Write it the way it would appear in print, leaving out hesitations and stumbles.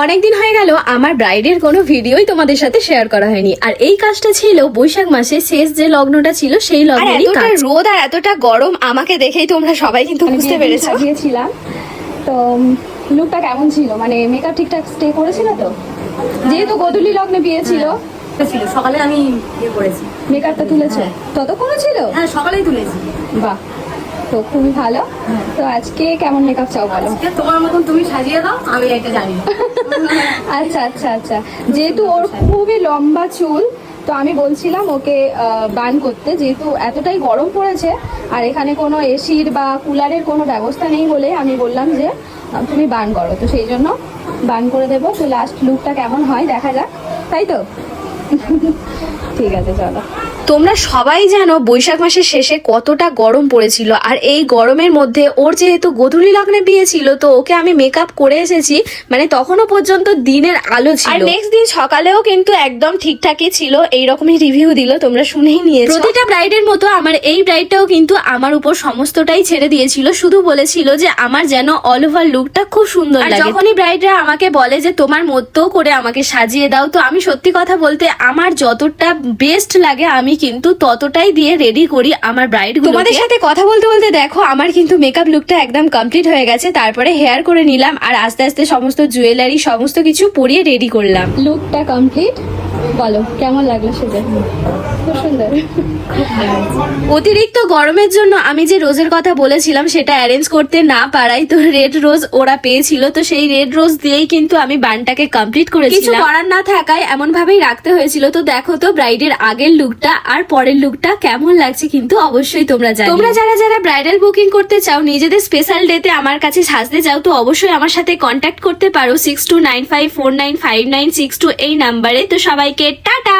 অনেকদিন হয়ে গেল আমার ব্রাইডের কোনো ভিডিওই তোমাদের সাথে শেয়ার করা হয়নি। আর এই কাজটা ছিল বৈশাখ মাসে শেষ যে লগ্নটা ছিল সেই লগ্নেরই কাজ। রোদ আর এতটা গরম আমাকে দেখেই তোমরা সবাই কিন্তু বুঝতে পেরেছো। সাজিয়েছিলাম তো লুকটা কেমন ছিল, মানে মেকআপ ঠিকঠাক স্টে করেছিল তো? যেহেতু গোধূলি লগ্নে বিয়ে ছিল, সকালে আমি ইয়ে করেছি, মেকআপটা তুলেছো? ততক্ষণও ছিল? হ্যাঁ সকালেই তুলেছি। বাহ, তো খুবই ভালো। তো আজকে কেমন মেকআপ চাও বলো? তোমার মতন তুমি সাজিয়ে দাও, আমি এটা জানি। আচ্ছা আচ্ছা আচ্ছা, যেহেতু ওর খুবই লম্বা চুল, তো আমি বলছিলাম ওকে বান করতে, যেহেতু এতটাই গরম পড়েছে আর এখানে কোনো এসির বা কুলারের কোনো ব্যবস্থা নেই বলে আমি বললাম যে তুমি বান করো, তো সেই জন্য বান করে দেবো। তো লাস্ট লুকটা কেমন হয় দেখা যাক, তাই তো? ঠিক আছে, চলো। তোমরা সবাই জানো বৈশাখ মাসের শেষে কতটা গরম পড়েছিল, আর এই গরমের মধ্যে ওর যেহেতু গোধূলি লগ্নে বিয়ে ছিল, তো ওকে আমি মেকআপ করে এসেছি, মানে তখনও পর্যন্ত দিনের আলো ছিল। আর নেক্সট দিন সকালেও কিন্তু একদম ঠিকঠাকই ছিল, এইরকমই রিভিউ দিল, তোমরা শুনেই নিয়েছো। প্রতিটা ব্রাইডের মতো আমার এই ব্রাইডটাও কিন্তু আমার উপর সমস্তটাই ছেড়ে দিয়েছিল, শুধু বলেছিল যে আমার যেন অল ওভার লুকটা খুব সুন্দর লাগে। যখনই ব্রাইডরা আমাকে বলে যে তোমার মতো করে আমাকে সাজিয়ে দাও, তো আমি সত্যি কথা বলতে আমার যতটা বেস্ট লাগে আমি কিন্তু ততটাই দিয়ে রেডি করি আমার ব্রাইড। তোমাদের সাথে কথা বলতে বলতে দেখো আমার কিন্তু মেকআপ লুকটা একদম কমপ্লিট হয়ে গেছে। তারপরে হেয়ার করে নিলাম আর আস্তে আস্তে সমস্ত জুয়েলারি সমস্ত কিছু পরিয়ে রেডি করলাম। লুকটা কমপ্লিট, বলো কেমন লাগলো সেটা? খুব সুন্দর। অতিরিক্ত গরমের জন্য আমি যে রোজের কথা বলেছিলাম সেটা অ্যারেঞ্জ করতে না পারাই তো রেড রোজ ওরা পেয়েছিল, তো সেই রেড রোজ দিয়েই কিন্তু আমি বানটাকে কমপ্লিট করেছি। কিছু করার না থাকায় এমন ভাবেই রাখতে হয়েছিল। তো দেখো তো ব্রাইডের আগের লুকটা আর পরের লুকটা কেমন লাগছে কিন্তু অবশ্যই তোমরা জানো। তোমরা যারা যারা ব্রাইডাল বুকিং করতে চাও, নিজেদের স্পেশাল ডেতে আমার কাছে সাজতে চাও, তো অবশ্যই আমার সাথে কন্ট্যাক্ট করতে পারো 6295495962 এই নাম্বারে। তো সবাইকে টাটা।